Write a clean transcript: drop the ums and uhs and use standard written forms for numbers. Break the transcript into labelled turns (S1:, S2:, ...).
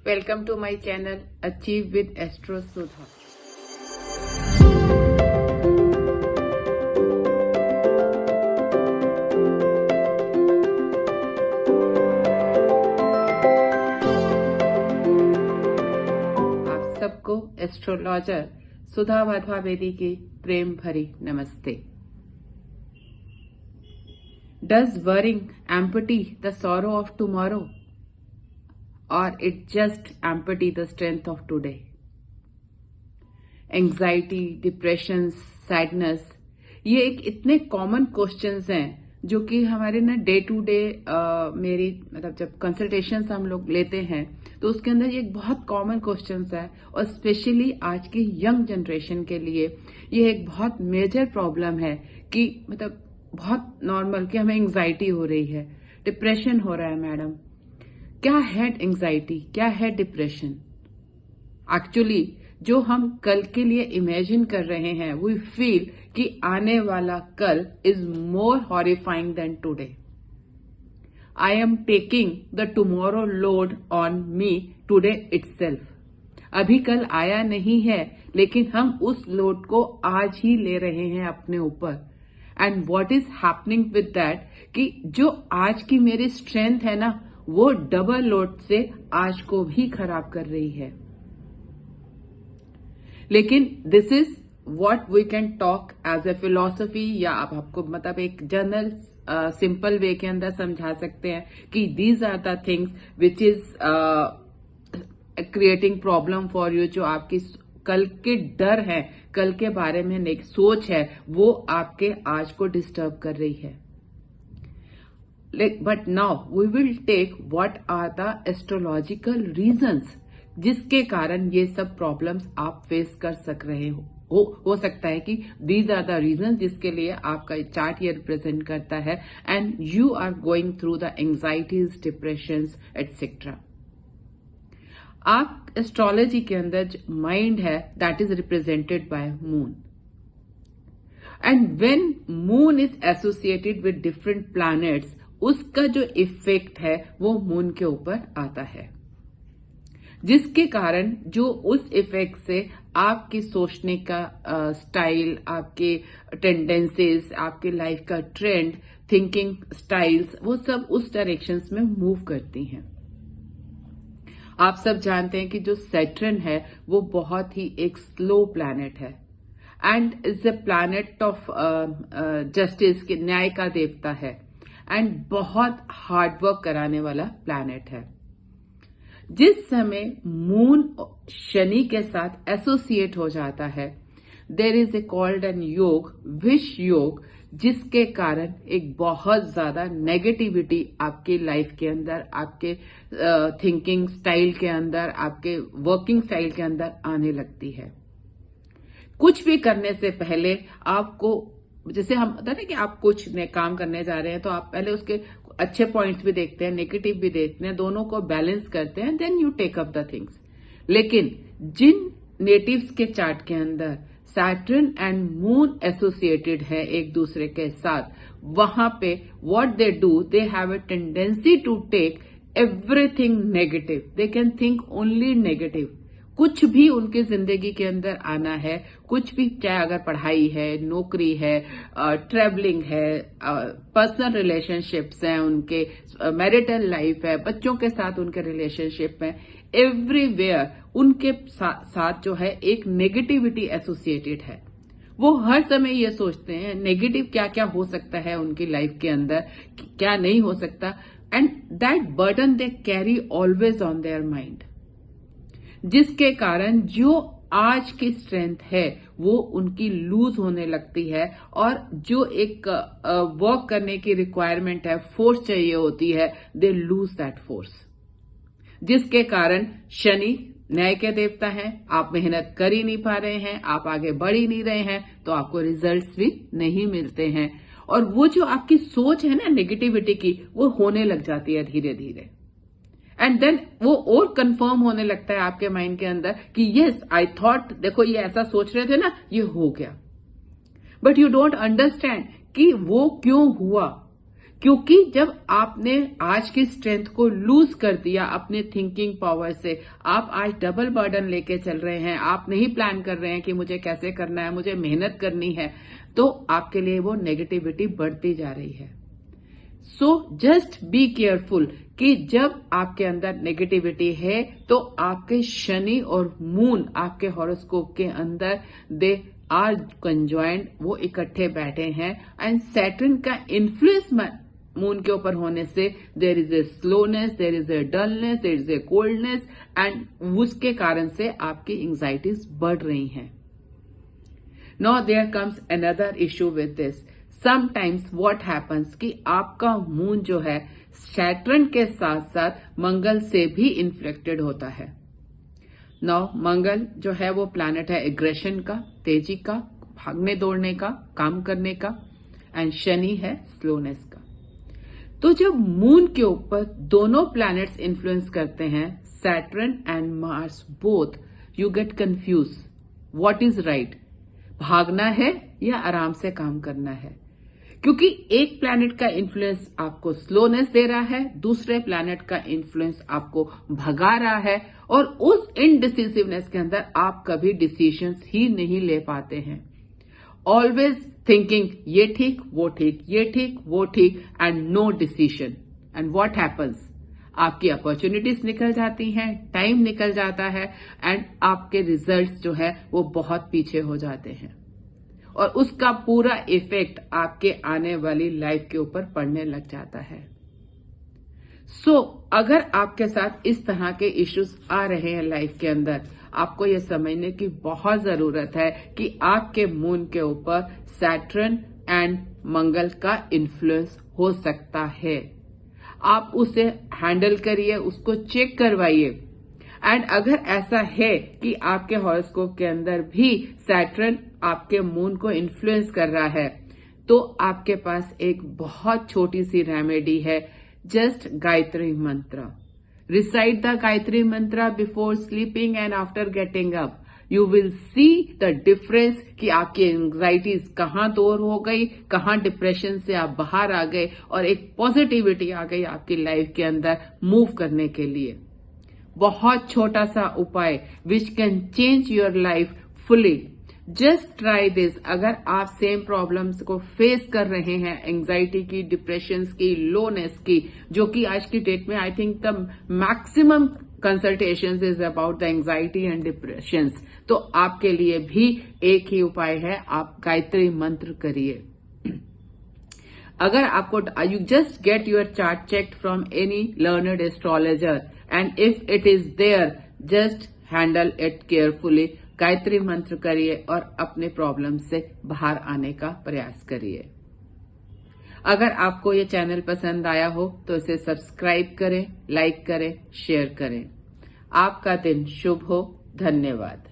S1: Welcome to my channel Achieve with Astro Sudha. आप सबको astrologer सुधा वाधवा बेदी की प्रेम भरी नमस्ते. Does worrying empty the sorrow of tomorrow, or it just empty the strength of today? Anxiety, depression, sadness, ये एक इतने common questions हैं जो कि हमारे ना डे टू डे मेरी मतलब जब कंसल्टेशंस हम लोग लेते हैं तो उसके अंदर ये एक बहुत कॉमन क्वेश्चंस है और स्पेशली आज की यंग जनरेशन के लिए ये एक बहुत मेजर प्रॉब्लम है कि मतलब बहुत नॉर्मल कि हमें एंग्जाइटी हो रही है, डिप्रेशन हो रहा है. मैडम, क्या है एंग्जाइटी, क्या है डिप्रेशन? एक्चुअली जो हम कल के लिए इमेजिन कर रहे हैं, वी फील कि आने वाला कल is more horrifying than today. I am taking the tomorrow load on me today itself. अभी कल आया नहीं है लेकिन हम उस लोड को आज ही ले रहे हैं अपने ऊपर. And what is happening with that कि जो आज की मेरी स्ट्रेंथ है ना, वो डबल लोड से आज को भी खराब कर रही है. लेकिन this is what we can talk as a philosophy, या आप आपको मतलब एक जनरल सिंपल वे के अंदर समझा सकते हैं कि these are the things which is creating problem for you. जो आपकी कल के डर है, कल के बारे में एक सोच है, वो आपके आज को डिस्टर्ब कर रही है. But now we will take what are the astrological reasons जिसके कारण ये सब प्रॉब्लम्स आप फेस कर सक रहे हो सकता है कि दीज आर द रीजंस जिसके लिए आपका चार्ट ये रिप्रेजेंट करता है and you are going through the anxieties, depressions etcetera. आप एस्ट्रोलॉजी के अंदर जो माइंड है that is represented by moon, and when moon is associated with different planets, उसका जो इफेक्ट है वो मून के ऊपर आता है, जिसके कारण जो उस इफेक्ट से आपकी सोचने का स्टाइल, आपके टेंडेंसीज, आपके लाइफ का ट्रेंड, थिंकिंग स्टाइल्स, वो सब उस डायरेक्शंस में मूव करती हैं. आप सब जानते हैं कि जो सैटर्न है वो बहुत ही एक स्लो प्लैनेट है and is a planet of justice, के न्याय का देवता है, एंड बहुत हार्डवर्क कराने वाला प्लैनेट है. जिस समय मून शनि के साथ एसोसिएट हो जाता है, there is a called an योग, विष योग, जिसके कारण एक बहुत ज्यादा नेगेटिविटी आपकी लाइफ के अंदर, आपके थिंकिंग स्टाइल के अंदर, आपके वर्किंग स्टाइल के अंदर आने लगती है. कुछ भी करने से पहले आपको, जैसे हम होता है ना कि आप कुछ काम करने जा रहे हैं तो आप पहले उसके अच्छे पॉइंट्स भी देखते हैं, नेगेटिव भी देखते हैं, दोनों को बैलेंस करते हैं, then you take up the things. लेकिन जिन नेटिव्स के चार्ट के अंदर सैटर्न एंड मून एसोसिएटेड है एक दूसरे के साथ, वहां पे what they do, they have a tendency to take everything negative. They can think only negative. कुछ भी उनकी जिंदगी के अंदर आना है, कुछ भी, चाहे अगर पढ़ाई है, नौकरी है, ट्रेवलिंग है, पर्सनल रिलेशनशिप्स हैं उनके, मैरिटल लाइफ है, बच्चों के साथ उनके रिलेशनशिप है, एवरीवेयर उनके साथ जो है एक नेगेटिविटी एसोसिएटेड है. वो हर समय ये सोचते हैं नेगेटिव क्या क्या हो सकता है उनकी लाइफ के अंदर, क्या नहीं हो सकता, and that burden they carry always on their mind, जिसके कारण जो आज की स्ट्रेंथ है वो उनकी लूज होने लगती है, और जो एक वर्क करने की रिक्वायरमेंट है, फोर्स चाहिए होती है, दे लूज दैट फोर्स, जिसके कारण शनि न्याय के देवता हैं, आप मेहनत कर ही नहीं पा रहे हैं, आप आगे बढ़ ही नहीं रहे हैं, तो आपको रिजल्ट्स भी नहीं मिलते हैं. और वो जो आपकी सोच है ना नेगेटिविटी की, वो होने लग जाती है धीरे धीरे, एंड देन वो और कंफर्म होने लगता है आपके माइंड के अंदर कि यस आई थॉट, देखो ये ऐसा सोच रहे थे ना, ये हो गया. बट यू डोंट अंडरस्टैंड कि वो क्यों हुआ, क्योंकि जब आपने आज की स्ट्रेंथ को लूज कर दिया अपने थिंकिंग पावर से, आप आज डबल बर्डन लेके चल रहे हैं, आप नहीं प्लान कर रहे हैं कि मुझे कैसे करना है, मुझे मेहनत करनी है, तो आपके लिए वो नेगेटिविटी बढ़ती जा रही है। सो जस्ट बी केयरफुल कि जब आपके अंदर नेगेटिविटी है तो आपके शनि और मून आपके हॉरोस्कोप के अंदर दे आर कंजॉइंड, वो इकट्ठे बैठे हैं एंड सैटर्न का इन्फ्लुएंस मून के ऊपर होने से there is a slowness, there is a dullness, there is a coldness and उसके कारण से आपकी एंजाइटीज बढ़ रही हैं। Now there comes another issue with this. Sometimes what happens कि आपका मून जो है सैटर्न के साथ साथ मंगल से भी इन्फ्लेक्टेड होता है। नाउ मंगल जो है वो प्लैनेट है एग्रेशन का, तेजी का, भागने दौड़ने का, काम करने का, एंड शनि है स्लोनेस का। तो जब मून के ऊपर दोनों प्लैनेट्स इन्फ्लुएंस करते हैं, Saturn and Mars both, you get confuse what is right, भागना है या आराम से काम करना है। क्योंकि एक प्लैनेट का इन्फ्लुएंस आपको स्लोनेस दे रहा है, दूसरे प्लैनेट का इन्फ्लुएंस आपको भगा रहा है, और उस इनडिसिसिवनेस के अंदर आप कभी डिसीजंस ही नहीं ले पाते हैं। ऑलवेज थिंकिंग ये ठीक वो ठीक, ये ठीक वो ठीक, and no decision. And what happens, आपकी अपॉर्चुनिटीज निकल जाती हैं, टाइम निकल जाता है एंड आपके रिजल्ट्स जो है वो बहुत पीछे हो जाते हैं, और उसका पूरा इफेक्ट आपके आने वाली लाइफ के ऊपर पड़ने लग जाता है। सो अगर आपके साथ इस तरह के इश्यूज आ रहे हैं लाइफ के अंदर, आपको ये समझने की बहुत जरूरत है कि आपके मून के ऊपर सैटर्न एंड मंगल का इन्फ्लुएंस हो सकता है। आप उसे हैंडल करिए, उसको चेक करवाइए, एंड अगर ऐसा है कि आपके हॉरोस्कोप के अंदर भी सैटर्न आपके मून को इन्फ्लुएंस कर रहा है, तो आपके पास एक बहुत छोटी सी रेमेडी है, जस्ट गायत्री मंत्र। रिसाइट द गायत्री मंत्र before sleeping and after getting up. You will see the difference कि आपकी एंग्जाइटीज कहाँ दूर हो गई, कहाँ डिप्रेशन से आप बाहर आ गए, और एक पॉजिटिविटी आ गई आपकी लाइफ के अंदर मूव करने के लिए। बहुत छोटा सा उपाय which can change your life fully. Just try this. अगर आप सेम प्रॉब्लम्स को फेस कर रहे हैं, एंजाइटी की, डिप्रेशन की, लोनेस की, जो कि आज की डेट में I think the maximum consultations is about the anxiety and depression, तो आपके लिए भी एक ही उपाय है, आप गायत्री मंत्र करिए। अगर आपको you just get your chart checked from any learned astrologer and if it is there, just handle it carefully. Gayatri mantra करिए और अपने प्रॉब्लम से बाहर आने का प्रयास करिए। अगर आपको ये चैनल पसंद आया हो तो इसे सब्सक्राइब करें, लाइक करें, शेयर करें। आपका दिन शुभ हो। धन्यवाद।